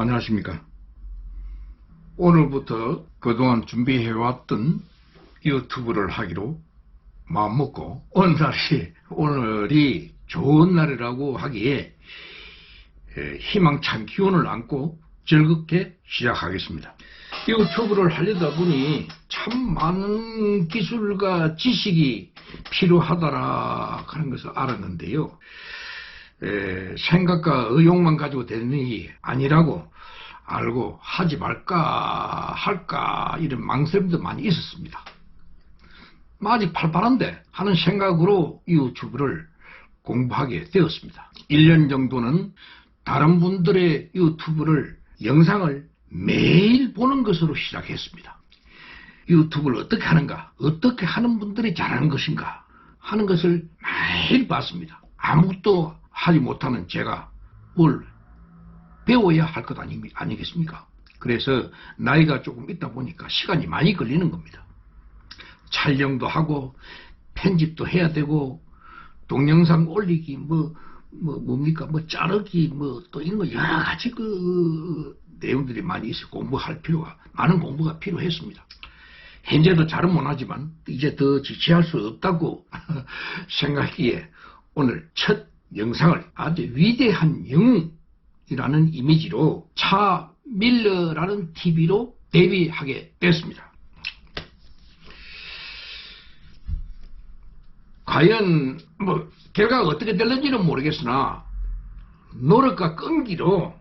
안녕하십니까. 오늘부터 그동안 준비해왔던 유튜브를 하기로 마음먹고 오늘이 좋은 날이라고 하기에 희망찬 기운을 안고 즐겁게 시작하겠습니다. 유튜브를 하려다 보니 참 많은 기술과 지식이 필요하다라 하는 것을 알았는데요. 생각과 의욕만 가지고 되는 일이 아니라고 알고 하지 말까 할까 이런 망설임도 많이 있었습니다. 아직 팔팔한데 하는 생각으로 유튜브를 공부하게 되었습니다. 1년 정도는 다른 분들의 유튜브를 영상을 매일 보는 것으로 시작했습니다. 유튜브를 어떻게 하는가, 어떻게 하는 분들이 잘하는 것인가 하는 것을 매일 봤습니다. 아무것도 하지 못하는 제가 뭘 배워야 할 것 아니겠습니까? 그래서 나이가 조금 있다 보니까 시간이 많이 걸리는 겁니다. 촬영도 하고 편집도 해야 되고 동영상 올리기 뭡니까 자르기 또 이런 거 여러 가지 그 내용들이 많이 있어 공부할 필요가 많은 공부가 필요했습니다. 현재도 잘은 못하지만 이제 더 지체할 수 없다고 생각하기에 오늘 첫 영상을 아주 위대한 영웅이라는 이미지로 차 밀러라는 TV로 데뷔하게 됐습니다. 과연 결과가 어떻게 될는지는 모르겠으나 노력과 끈기로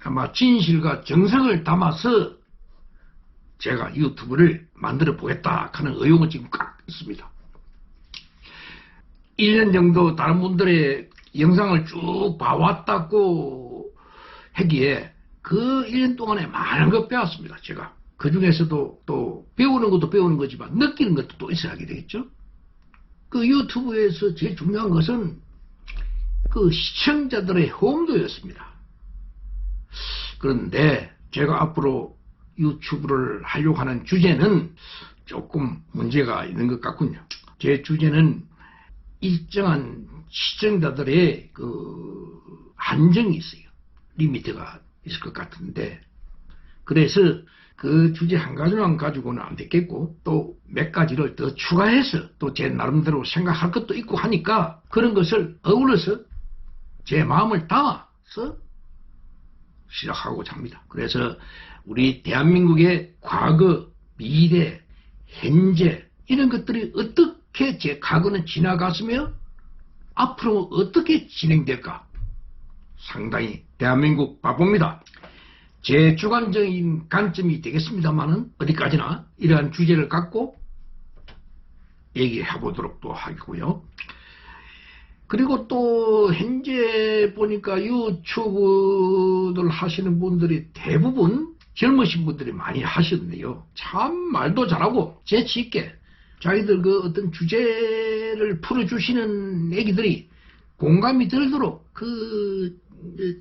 아마 진실과 정성을 담아서 제가 유튜브를 만들어 보겠다 하는 의욕은 지금 꽉 있습니다. 1년 정도 다른 분들의 영상을 쭉 봐왔다고 하기에 그 1년 동안에 많은 것 배웠습니다. 제가 그 중에서도 또 배우는 것도 배우는 거지만 느끼는 것도 또 있어야 하게 되겠죠. 그 유튜브에서 제일 중요한 것은 그 시청자들의 호응도였습니다. 그런데 제가 앞으로 유튜브를 하려고 하는 주제는 조금 문제가 있는 것 같군요. 제 주제는 일정한 시청자들의 그 한정이 있어요. 리미트가 있을 것 같은데, 그래서 그 주제 한 가지만 가지고는 안 되겠고 또 몇 가지를 더 추가해서 또 제 나름대로 생각할 것도 있고 하니까 그런 것을 어우러서 제 마음을 담아서 시작하고자 합니다. 그래서 우리 대한민국의 과거, 미래, 현재 이런 것들이 어떻게 제 과거는 지나갔으며 앞으로 어떻게 진행될까 상당히 대한민국 바쁩니다. 제 주관적인 관점이 되겠습니다만은 어디까지나 이러한 주제를 갖고 얘기해 보도록 또 하고요. 그리고 또 현재 보니까 유튜브를 하시는 분들이 대부분 젊으신 분들이 많이 하시는데요. 참 말도 잘하고 재치 있게 자기들 그 어떤 주제를 풀어주시는 애기들이 공감이 들도록 그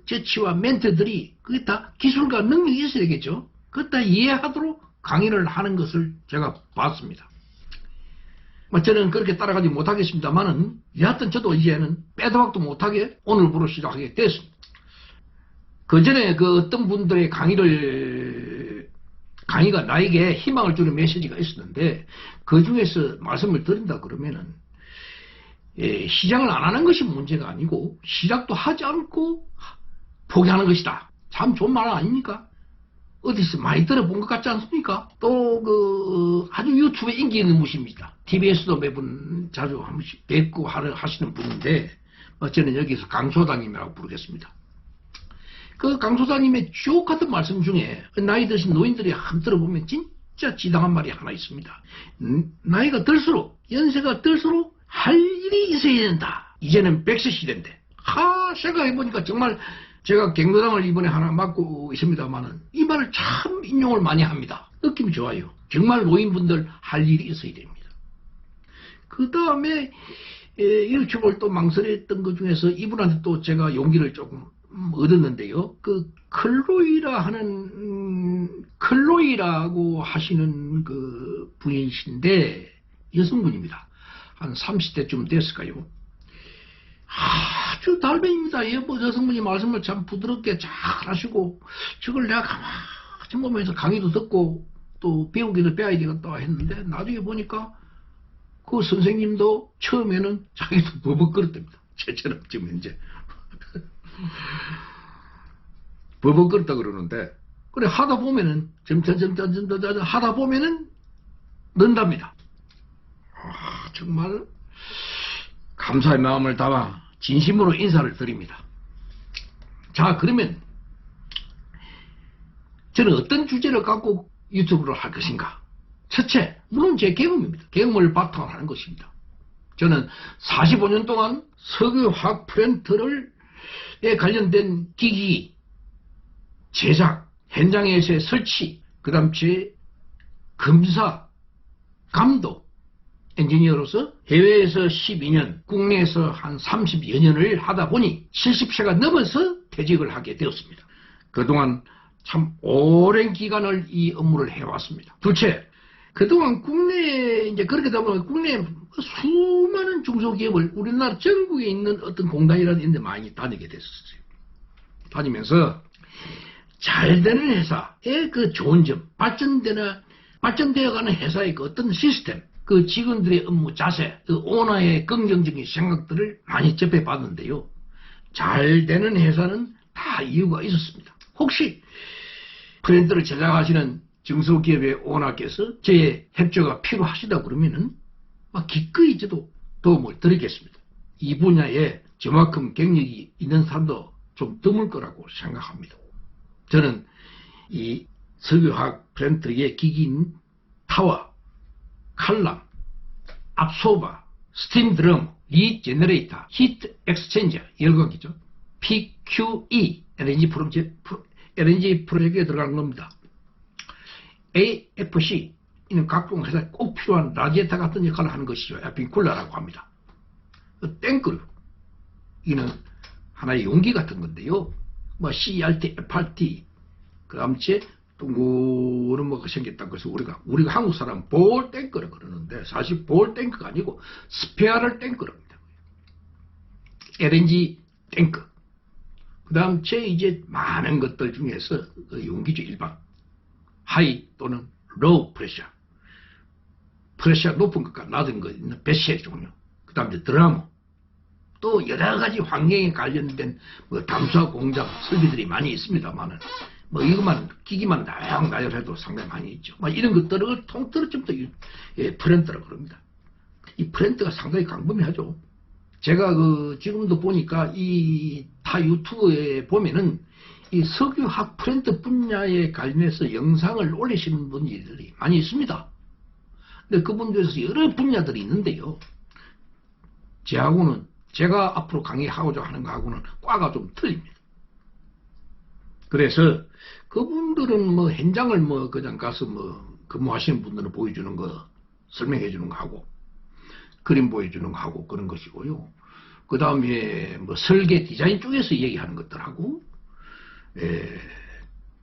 재치와 멘트들이 그게 다 기술과 능력이 있어야 되겠죠. 그것 다 이해하도록 강의를 하는 것을 제가 봤습니다. 저는 그렇게 따라가지 못하겠습니다만은 여하튼 저도 이제는 빼도 박도 못하게 오늘부로 시작하게 됐습니다. 그 전에 그 어떤 분들의 강의가 나에게 희망을 주는 메시지가 있었는데 그 중에서 말씀을 드린다 그러면은 시작을 안 하는 것이 문제가 아니고 시작도 하지 않고 포기하는 것이다. 참 좋은 말 아닙니까? 어디서 많이 들어본 것 같지 않습니까? 또 아주 유튜브에 인기 있는 분입니다. TBS도 매번 자주 한 번씩 뵙고 하시는 분인데 저는 여기서 강소장님이라고 부르겠습니다. 그 강소장님의 쭉 같은 말씀 중에 나이 드신 노인들이 한번 들어보면 진짜 지당한 말이 하나 있습니다. 나이가 들수록 연세가 들수록 할 일이 있어야 된다. 이제는 100세 시대인데 생각해보니까 정말 제가 갱도당을 이번에 하나 맡고 있습니다만은 이 말을 참 인용을 많이 합니다. 느낌이 좋아요. 정말 노인분들 할 일이 있어야 됩니다. 그 다음에 유튜브를 또 망설였던 것 중에서 이분한테 또 제가 용기를 조금 얻었는데요. 그 클로이라고 하시는 그 분이신데 여성분입니다. 한 30대쯤 됐을까요? 아주 달변입니다. 여보 여성분이 말씀을 참 부드럽게 잘 하시고 저걸 내가 가만히 보면서 강의도 듣고 또 배우기도 배워야 되겠다 했는데 나중에 보니까 그 선생님도 처음에는 자기도 버벅거렸답니다. 저처럼 지금 현재 버벅거렸다 그러는데 그래 하다 보면은 점점 하다 보면은 는답니다. 정말 감사의 마음을 담아 진심으로 인사를 드립니다. 자, 그러면 저는 어떤 주제를 갖고 유튜브를 할 것인가? 첫째, 물론 제 경험입니다. 경험을 바탕으로 하는 것입니다. 저는 45년 동안 석유화학 프린터에 관련된 기기 제작, 현장에서의 설치, 그 다음 제 검사, 감독, 엔지니어로서 해외에서 12년, 국내에서 한 30여 년을 하다 보니 70세가 넘어서 퇴직을 하게 되었습니다. 그동안 참 오랜 기간을 이 업무를 해왔습니다. 둘째, 그동안 국내에 이제 그렇게 되다 보면 국내에 수많은 중소기업을 우리나라 전국에 있는 어떤 공단이라든 이런 데 많이 다니게 됐었어요. 다니면서 잘 되는 회사의 그 좋은 점, 발전되어가는 회사의 그 어떤 시스템, 그 직원들의 업무 자세, 그 오너의 긍정적인 생각들을 많이 접해봤는데요. 잘 되는 회사는 다 이유가 있었습니다. 혹시 프린터를 제작하시는 중소기업의 오너께서 제 협조가 필요하시다 그러면은 기꺼이 저도 도움을 드리겠습니다. 이 분야에 저만큼 경력이 있는 사람도 좀 드물 거라고 생각합니다. 저는 이 석유화학 프린터의 기기인 타워, 칼럼, 압소바, 스팀 드럼, 리제너레이터, 히트 엑스체인저, 열광기죠. PQE, LNG 프로젝트에 들어가는 겁니다. AFC, 이는 각종 회사에 꼭 필요한 라디에이터 같은 역할을 하는 것이죠. 에어핀 쿨러라고 합니다. 탱크, 이는 하나의 용기 같은 건데요. CRT, FRT, 그 다음에 동그란 뭐가 생겼다고 해서 우리가 한국 사람 볼 탱크라 그러는데 사실 볼 탱크가 아니고 스페어럴 탱크랍니다. LNG 탱크. 그 다음 이제 많은 것들 중에서 그 용기죠. 일반 하이 또는 로우 프레셔 높은 것과 낮은 것 있는 배시의 종류. 그 다음에 드라모. 또 여러 가지 환경에 관련된 담수화 공장 설비들이 많이 있습니다만은 이것만 기기만 나열해도 상당히 많이 있죠. 이런 것들을 통틀어 좀 더 프린터라고 그럽니다. 이 프린터가 상당히 광범위하죠. 제가 지금도 보니까 이 타 유튜브에 보면은 이 석유화학 프린터 분야에 관련해서 영상을 올리시는 분들이 많이 있습니다. 근데 그분들에서 여러 분야들이 있는데요. 제하고는 제가 앞으로 강의하고자 하는 거하고는 과가 좀 틀립니다. 그래서 그분들은 현장을 그냥 가서 근무하시는 분들은 보여주는 거, 설명해 주는 거 하고, 그림 보여주는 거 하고 그런 것이고요. 그 다음에 설계 디자인 쪽에서 얘기하는 것들하고,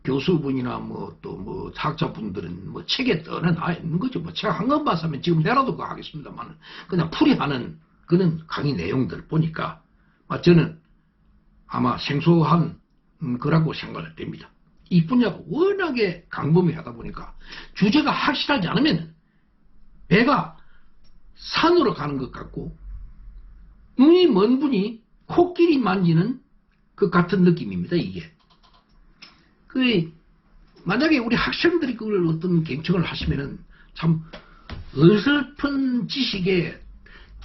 교수분이나 또 학자분들은 책에 떠나 있는 거죠. 책 한 권 봤으면 지금 내라도 그거 하겠습니다만, 그냥 풀이하는 그런 강의 내용들을 보니까, 저는 아마 생소한 거라고 생각을 됩니다. 이 분야가 워낙에 광범위하다 보니까 주제가 확실하지 않으면 배가 산으로 가는 것 같고 눈이 먼 분이 코끼리 만지는 그 같은 느낌입니다. 이게 만약에 우리 학생들이 그걸 어떤 경청을 하시면은 참 어설픈 지식에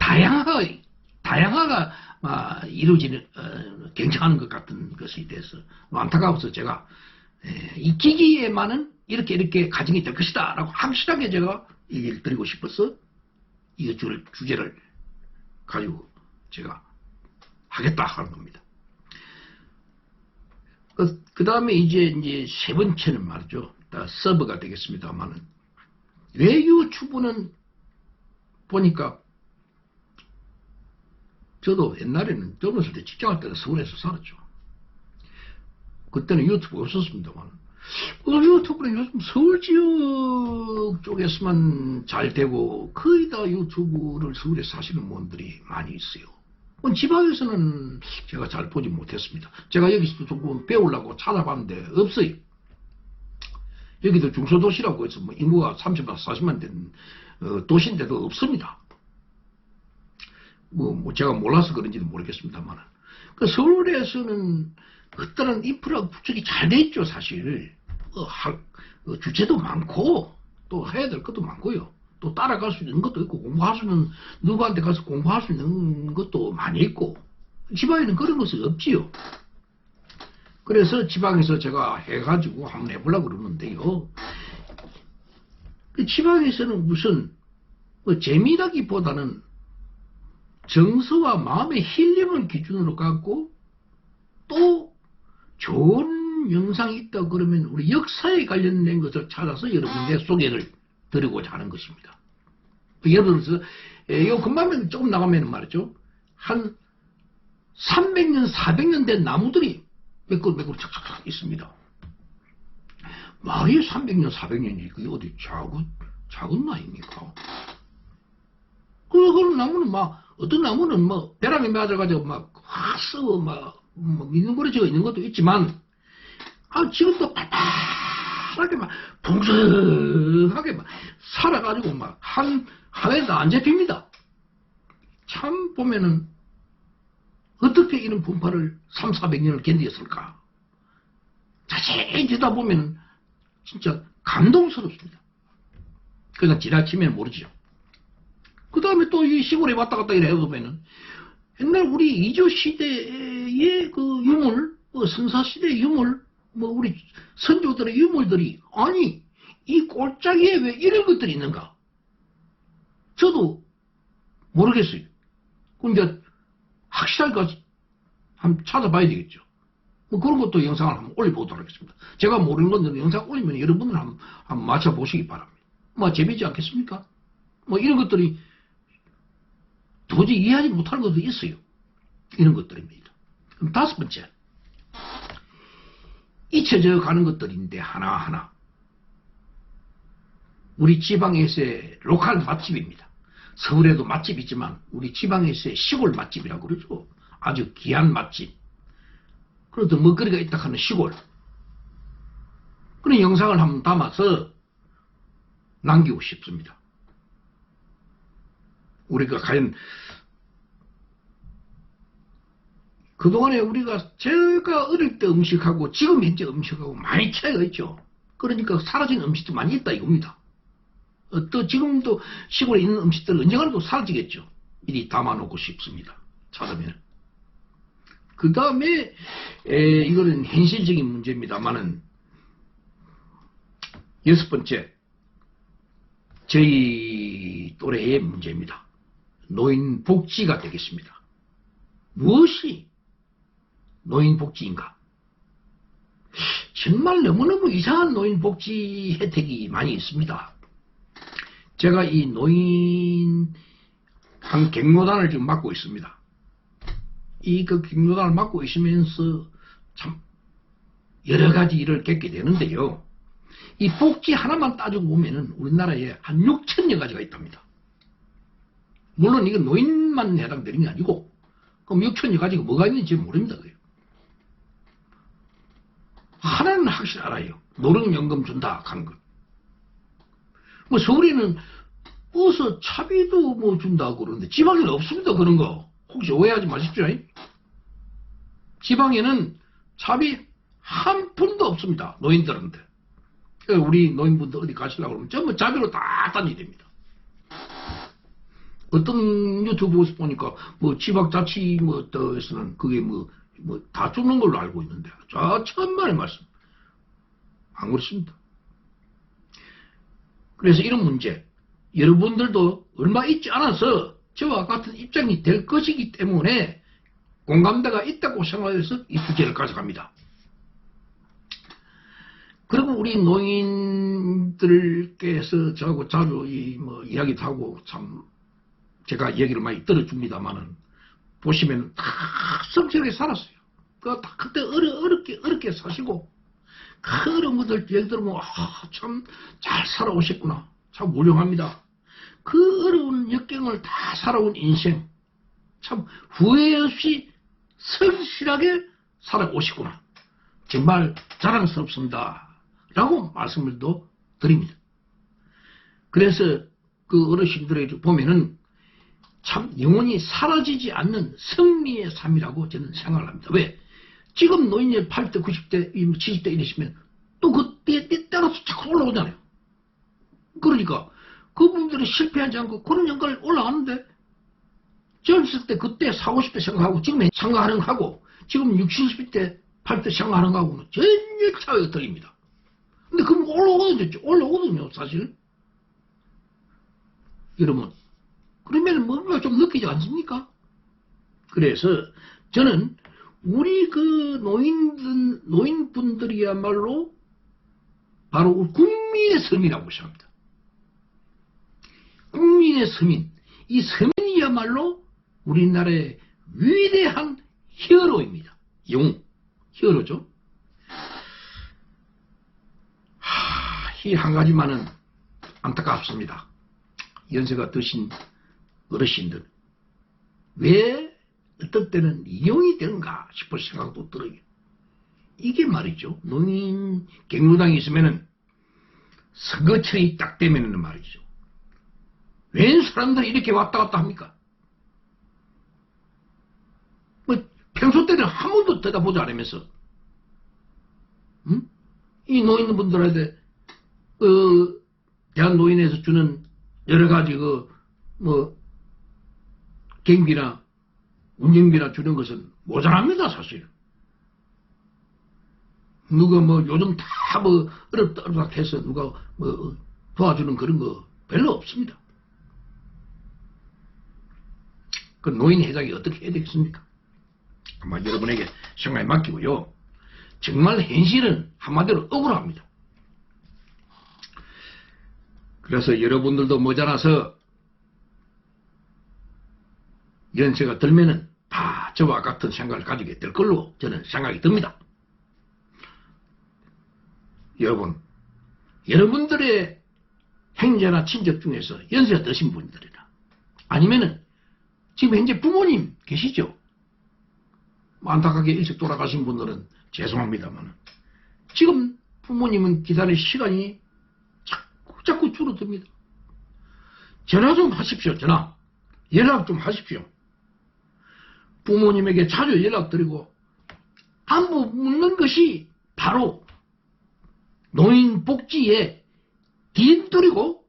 다양화가 이루어지는 경청하는 것 같은 것에 대해서 안타까워서 제가 이 기기에만은 이렇게 가정이 될 것이다 라고 확실하게 제가 얘기를 드리고 싶어서 이 주제를 가지고 제가 하겠다 하는 겁니다. 그 다음에 이제 세 번째는 말이죠. 서버가 되겠습니다만은 왜 유튜브는 보니까 저도 옛날에는 젊었을 때 직장할 때는 서울에서 살았죠. 그때는 유튜브가 없었습니다만 유튜브는 요즘 서울 지역 쪽에서만 잘 되고 거의 다 유튜브를 서울에서 하시는 분들이 많이 있어요. 지방에서는 제가 잘 보지 못했습니다. 제가 여기서 조금 배우려고 찾아봤는데 없어요. 여기도 중소도시라고 해서 뭐 인구가 30만, 40만 된 도시인데도 없습니다. 뭐 제가 몰라서 그런지도 모르겠습니다만. 그 서울에서는 어떠한 인프라 구축이 잘 돼 있죠, 사실. 주체도 많고, 또 해야 될 것도 많고요. 또 따라갈 수 있는 것도 있고, 공부할 수 있는, 누구한테 가서 공부할 수 있는 것도 많이 있고, 지방에는 그런 것이 없지요. 그래서 지방에서 제가 해가지고 한번 해보려고 그러는데요. 그 지방에서는 무슨, 재미라기보다는 정서와 마음의 힐링을 기준으로 갖고, 또 좋은 영상이 있다 그러면 우리 역사에 관련된 것을 찾아서 여러분께 소개를 드리고자 하는 것입니다. 예를 들어서 요 근방면 조금 나가면 말이죠. 한 300년, 400년 된 나무들이 몇 그루 착착착 있습니다. 말이 300년, 400년이지 그게 어디 작은 나이입니까? 그런 나무는 어떤 나무는 벼랑에 맞아가지고 확 썩어 미는거리지가 있는 것도 있지만, 지금도 팔팔하게 풍성하게 살아가지고 한 해도 안 잡힙니다. 참 보면은, 어떻게 이런 분파를 3, 400년을 견디었을까? 자세히 듣다 보면은, 진짜 감동스럽습니다. 그냥 지나치면 모르죠. 그 다음에 또 이 시골에 왔다 갔다 이래 해보면은, 옛날 우리 이조 시대의 그 유물, 선사 시대의 유물, 우리 선조들의 유물들이, 아니, 이 골짜기에 왜 이런 것들이 있는가? 저도 모르겠어요. 근데 확실하게 한번 찾아봐야 되겠죠. 그런 것도 영상을 한번 올려보도록 하겠습니다. 제가 모르는 건데 영상 올리면 여러분들 한번 맞춰보시기 바랍니다. 재미있지 않겠습니까? 이런 것들이 도저히 이해하지 못할 것도 있어요. 이런 것들입니다. 그럼 다섯 번째. 잊혀져 가는 것들인데 하나하나. 우리 지방에서의 로컬 맛집입니다. 서울에도 맛집이 있지만 우리 지방에서의 시골 맛집이라고 그러죠. 아주 귀한 맛집. 그래도 먹거리가 있다 하는 시골. 그런 영상을 한번 담아서 남기고 싶습니다. 우리가 과연 그동안에 제가 어릴 때 음식하고 지금 현재 음식하고 많이 차이가 있죠. 그러니까 사라진 음식도 많이 있다 이겁니다. 또 지금도 시골에 있는 음식들은 언젠가라도 사라지겠죠. 미리 담아놓고 싶습니다. 찾으면. 그 다음에 이거는 현실적인 문제입니다만은 여섯 번째 저희 또래의 문제입니다. 노인 복지가 되겠습니다. 무엇이 노인 복지인가? 정말 너무너무 이상한 노인 복지 혜택이 많이 있습니다. 제가 이 노인 한 경로단을 지금 맡고 있습니다. 그 경로단을 맡고 있으면서 참 여러 가지 일을 겪게 되는데요. 이 복지 하나만 따지고 보면은 우리나라에 한 6천여 가지가 있답니다. 물론 이건 노인만 해당되는 게 아니고, 그럼 6천여 가지가 뭐가 있는지 모릅니다. 하나는 확실히 알아요. 노령연금 준다 하는 것. 서울에는 버스 차비도 준다고 그러는데 지방에는 없습니다. 그런 거. 혹시 오해하지 마십시오. 지방에는 차비 한 푼도 없습니다. 노인들한테. 우리 노인분들 어디 가시려고 그러면 전부 자비로 다 다녀야 됩니다. 어떤 유튜브에서 보니까 지방자치 에서는 그게 다 주는 걸로 알고 있는데 천만의 말씀. 안 그렇습니다. 그래서 이런 문제 여러분들도 얼마 있지 않아서 저와 같은 입장이 될 것이기 때문에 공감대가 있다고 생각해서 이 주제를 가져갑니다. 그리고 우리 노인들께서 저하고 자주 이야기도 하고 참 제가 얘기를 많이 들어줍니다만은 보시면 다 성실하게 살았어요. 그때 어렵게 사시고 그 어려운 것들 예를 들면 참 잘 살아오셨구나. 참 훌륭합니다. 그 어려운 역경을 다 살아온 인생 참 후회 없이 성실하게 살아오시구나. 정말 자랑스럽습니다. 라고 말씀을 또 드립니다. 그래서 그 어르신들에게 보면은 참 영원히 사라지지 않는 승리의 삶이라고 저는 생각을 합니다. 왜? 지금 노인이 80대, 90대, 70대 이러시면 또 그때 따라서 자꾸 올라오잖아요. 그러니까 그분들이 실패하지 않고 그런 연가를 올라가는데 젊었을 때 그때 40, 50대 생각하고 지금 생각하는 거하고 지금 60, 70대, 80대 생각하는 거하고는 전혀 차이가 들립니다. 근데 그럼 올라오거든요, 사실. 여러분. 그러면 뭔가 좀 느끼지 않습니까? 그래서 저는 우리 그 노인분들이야말로 바로 국민의 서민이라고 생각합니다. 국민의 서민. 이 서민이야말로 우리나라의 위대한 히어로입니다. 영웅. 히어로죠. 이 한 가지만은 안타깝습니다. 연세가 드신 어르신들. 왜 어떤 때는 이용이 되는가 싶을 생각도 들어요. 이게 말이죠. 노인 갱노당이 있으면은 선거철이 딱 되면은 말이죠. 웬 사람들이 이렇게 왔다 갔다 합니까? 뭐 평소 때는 한 번도 대답보지 않으면서 이 노인분들한테 대한노인에서 주는 여러 가지 경비나 운영비나 주는 것은 모자랍니다, 사실. 누가 요즘 다 어렵다 해서 누가 도와주는 그런 거 별로 없습니다. 그 노인 해당이 어떻게 해야 되겠습니까? 아마 여러분에게 생각에 맡기고요. 정말 현실은 한마디로 억울합니다. 그래서 여러분들도 모자라서 연세가 들면은 다 저와 같은 생각을 가지게 될 걸로 저는 생각이 듭니다. 여러분들의 형제나 친척 중에서 연세가 드신 분들이나 아니면은 지금 현재 부모님 계시죠? 안타깝게 일찍 돌아가신 분들은 죄송합니다만 지금 부모님은 기다릴 시간이 자꾸 줄어듭니다. 전화 좀 하십시오. 전화. 연락 좀 하십시오. 부모님에게 자주 연락드리고 안부 묻는 것이 바로 노인 복지에 뒤흔들이고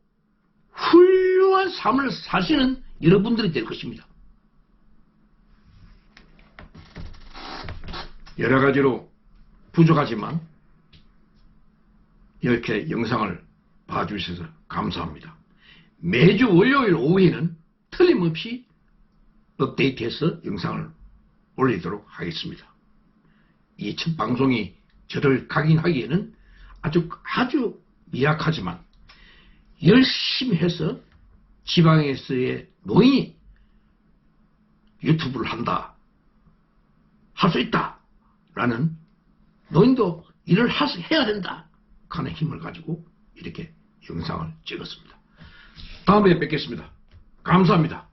훌륭한 삶을 사시는 여러분들이 될 것입니다. 여러 가지로 부족하지만 이렇게 영상을 봐주셔서 감사합니다. 매주 월요일 오후에는 틀림없이 업데이트해서 영상을 올리도록 하겠습니다. 이 첫 방송이 저를 각인하기에는 아주 미약하지만 열심히 해서 지방에서의 노인이 유튜브를 한다, 할 수 있다 라는 노인도 일을 해야 된다 하는 힘을 가지고 이렇게 영상을 찍었습니다. 다음에 뵙겠습니다. 감사합니다.